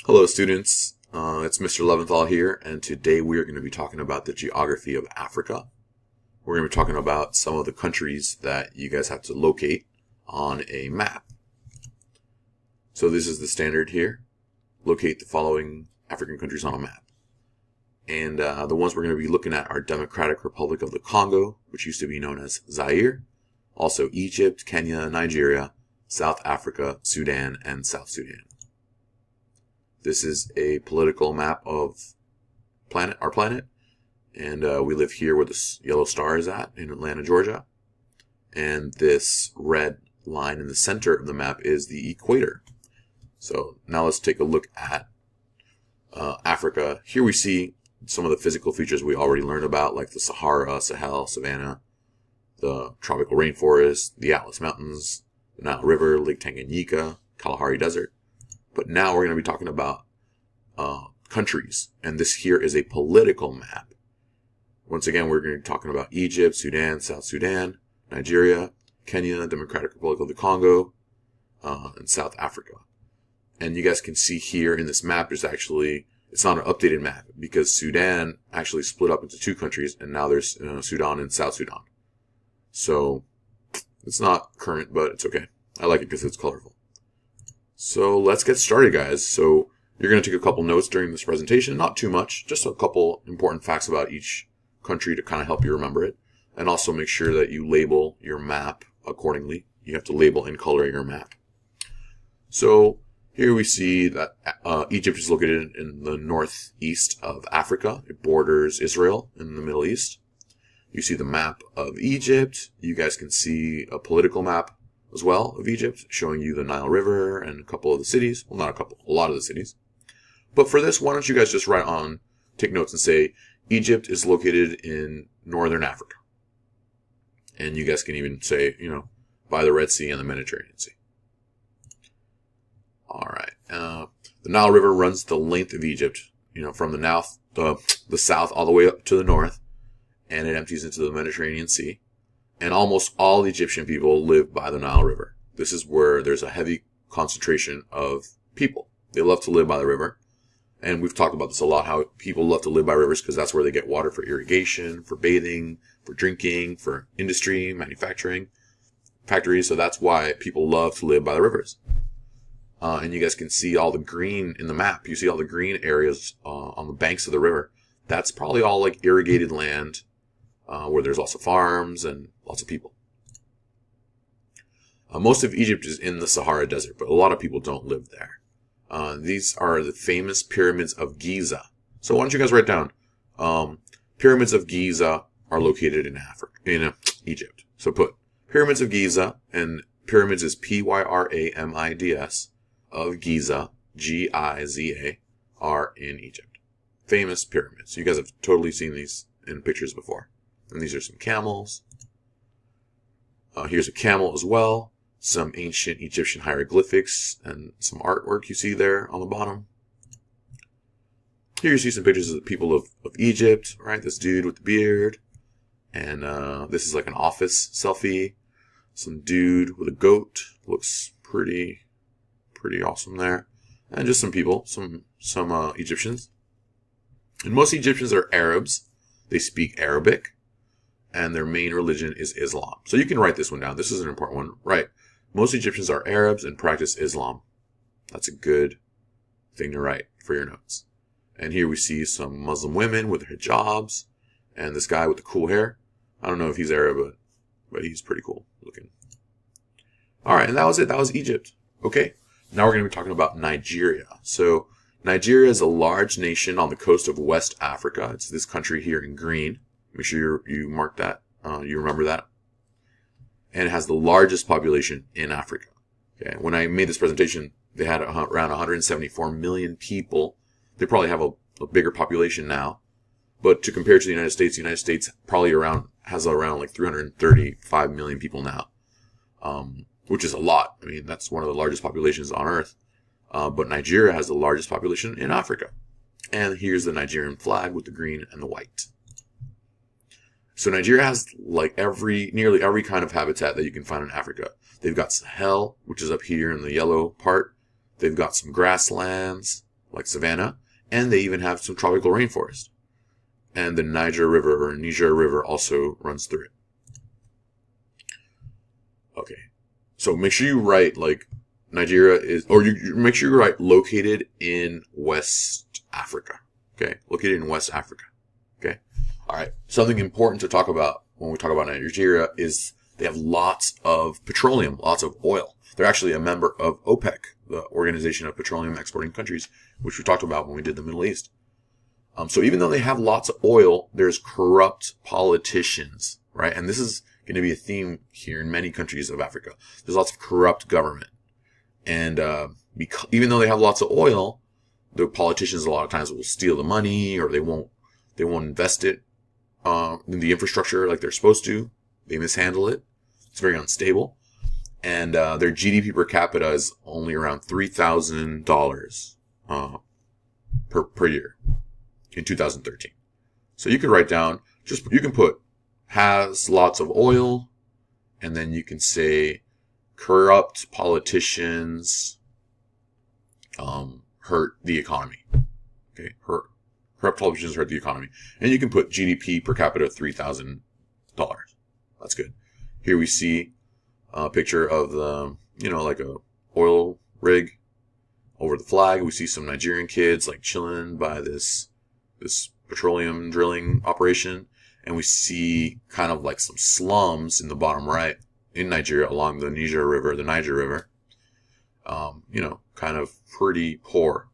Hello students, it's Mr. Leventhal here, and today we are going to be talking about the geography of Africa. We're going to be talking about some of the countries that you guys have to locate on a map. So this is the standard here. Locate the following African countries on a map. And the ones we're going to be looking at are Democratic Republic of the Congo, which used to be known as Zaire, also Egypt, Kenya, Nigeria, South Africa, Sudan, and South Sudan. This is a political map of our planet, and we live here where the yellow star is at in Atlanta, Georgia. And this red line in the center of the map is the equator. So now let's take a look at Africa. Here we see some of the physical features we already learned about, like the Sahara, Sahel, Savannah, the tropical rainforest, the Atlas Mountains, the Nile River, Lake Tanganyika, Kalahari Desert. But now we're going to be talking about countries, and this here is a political map. Once again, we're going to be talking about Egypt, Sudan, South Sudan, Nigeria, Kenya, Democratic Republic of the Congo, and South Africa. And you guys can see here in this map, it's not an updated map because Sudan actually split up into two countries, and now there's Sudan and South Sudan. So it's not current, but it's okay. I like it because it's colorful. So let's get started, guys. So you're going to take a couple notes during this presentation, not too much, just a couple important facts about each country to kind of help you remember it. And also make sure that you label your map accordingly. You have to label and color your map. So here we see that Egypt is located in the northeast of Africa. It borders Israel in the Middle East. You see the map of Egypt. You guys can see a political map as well of Egypt, showing you the Nile River and a couple of the cities. Well, not a couple, a lot of the cities. But for this, why don't you guys just take notes and say, Egypt is located in northern Africa. And you guys can even say, by the Red Sea and the Mediterranean Sea. All right. The Nile River runs the length of Egypt, from the south all the way up to the north, and it empties into the Mediterranean Sea. And almost all Egyptian people live by the Nile River. This is where there's a heavy concentration of people. They love to live by the river. And we've talked about this a lot, how people love to live by rivers because that's where they get water for irrigation, for bathing, for drinking, for industry, manufacturing, factories. So that's why people love to live by the rivers. And you guys can see all the green in the map. You see all the green areas on the banks of the river. That's probably all like irrigated land, where there's lots of farms and lots of people. Most of Egypt is in the Sahara Desert, but a lot of people don't live there. These are the famous pyramids of Giza. So why don't you guys write down, pyramids of Giza are located in Egypt. So put pyramids of Giza, and pyramids is Pyramids of Giza, Giza, are in Egypt. Famous pyramids. You guys have totally seen these in pictures before. And these are some camels. Here's a camel as well. Some ancient Egyptian hieroglyphics and some artwork you see there on the bottom. Here you see some pictures of the people of Egypt, right? This dude with the beard. And this is like an office selfie. Some dude with a goat. Looks pretty awesome there. And just some people, some Egyptians. And most Egyptians are Arabs. They speak Arabic. And their main religion is Islam. So you can write this one down. This is an important one. Right. Most Egyptians are Arabs and practice Islam. That's a good thing to write for your notes. And here we see some Muslim women with hijabs. And this guy with the cool hair. I don't know if he's Arab, but he's pretty cool looking. All right. And that was it. That was Egypt. Okay. Now we're going to be talking about Nigeria. So Nigeria is a large nation on the coast of West Africa. It's this country here in green. Make sure you mark that, you remember that. And it has the largest population in Africa. Okay. When I made this presentation, they had around 174 million people. They probably have a bigger population now. But to compare to the United States probably has around like 335 million people now. Which is a lot. I mean, that's one of the largest populations on Earth. But Nigeria has the largest population in Africa. And here's the Nigerian flag with the green and the white. So Nigeria has nearly every kind of habitat that you can find in Africa. They've got Sahel, which is up here in the yellow part. They've got some grasslands, like savanna, and they even have some tropical rainforest. And the Niger River also runs through it. Okay, so make sure you write like Nigeria is, or you make sure you write located in West Africa. Okay, located in West Africa. Okay, all right. Something important to talk about when we talk about Nigeria is they have lots of petroleum, lots of oil. They're actually a member of OPEC, the Organization of Petroleum Exporting Countries, which we talked about when we did the Middle East. So even though they have lots of oil, there's corrupt politicians, right? And this is going to be a theme here in many countries of Africa. There's lots of corrupt government. And even though they have lots of oil, the politicians a lot of times will steal the money, or they won't invest it in the infrastructure like they're supposed to. They mishandle it. It's very unstable. And their GDP per capita is only around $3,000 per year in 2013. So you could write down, you can put has lots of oil, and then you can say corrupt politicians hurt the economy. Okay, corrupt politicians hurt the economy. And you can put GDP per capita $3,000. That's good. Here we see a picture of the, like a oil rig over the flag. We see some Nigerian kids like chilling by this petroleum drilling operation. And we see kind of like some slums in the bottom right in Nigeria along the Niger River. Kind of pretty poor.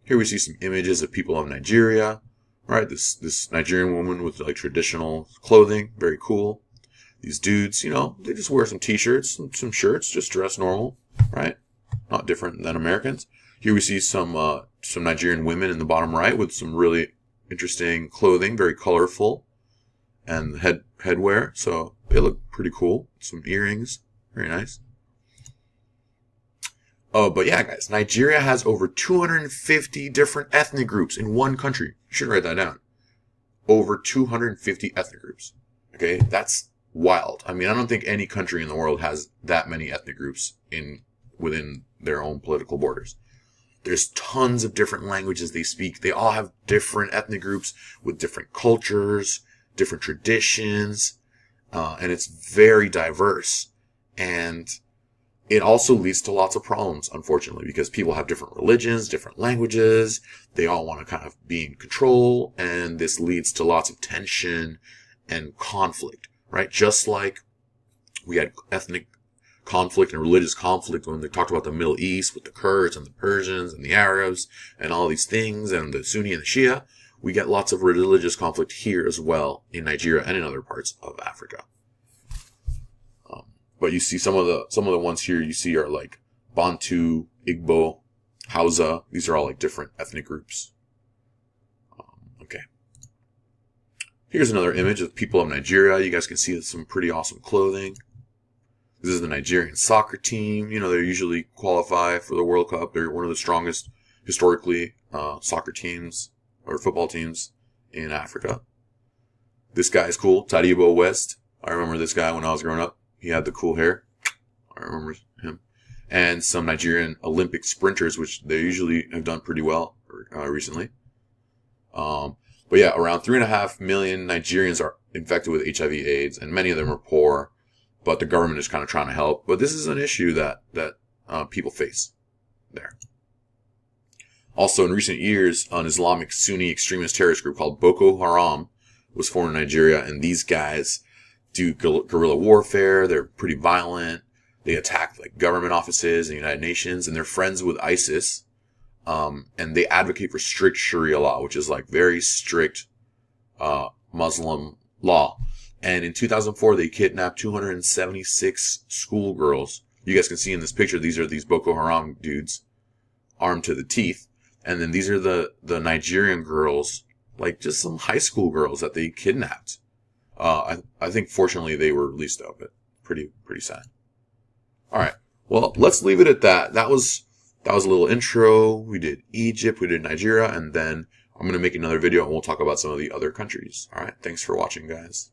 Here we see some images of people of Nigeria, right? This Nigerian woman with like traditional clothing, very cool. These dudes, they just wear some t-shirts, some shirts, just dress normal, right? Not different than Americans. Here we see some Nigerian women in the bottom right with some really interesting clothing, very colorful, and headwear. So they look pretty cool. Some earrings, very nice. Oh, but yeah, guys, Nigeria has over 250 different ethnic groups in one country. You should write that down. Over 250 ethnic groups. Okay, that's wild. I mean, I don't think any country in the world has that many ethnic groups within their own political borders. There's tons of different languages they speak. They all have different ethnic groups with different cultures, different traditions, and it's very diverse. And it also leads to lots of problems, unfortunately, because people have different religions, different languages. They all want to kind of be in control, and this leads to lots of tension and conflict, right? Just like we had ethnic conflict and religious conflict when they talked about the Middle East with the Kurds and the Persians and the Arabs and all these things, and the Sunni and the Shia, we get lots of religious conflict here as well in Nigeria and in other parts of Africa. But you see some of the ones here you see are like Bantu, Igbo, Hausa. These are all like different ethnic groups. Okay. Here's another image of people of Nigeria. You guys can see some pretty awesome clothing. This is the Nigerian soccer team. They usually qualify for the World Cup. They're one of the strongest historically soccer teams or football teams in Africa. This guy is cool, Taribo West. I remember this guy when I was growing up. He had the cool hair. I remember him. And some Nigerian Olympic sprinters, which they usually have done pretty well recently. But yeah, around 3.5 million Nigerians are infected with HIV/AIDS, and many of them are poor. But the government is kind of trying to help. But this is an issue that people face there. Also, in recent years, an Islamic Sunni extremist terrorist group called Boko Haram was formed in Nigeria, and these guys do guerrilla warfare. They're pretty violent. They attack like government offices and the United Nations, and they're friends with ISIS. And they advocate for strict Sharia law, which is like very strict Muslim law. And in 2004, they kidnapped 276 schoolgirls. You guys can see in this picture, these are these Boko Haram dudes armed to the teeth. And then these are the Nigerian girls, like just some high school girls that they kidnapped. I think fortunately they were released though, but pretty sad. All right. Well, let's leave it at that. That was a little intro. We did Egypt, we did Nigeria, and then I'm going to make another video and we'll talk about some of the other countries. All right. Thanks for watching, guys.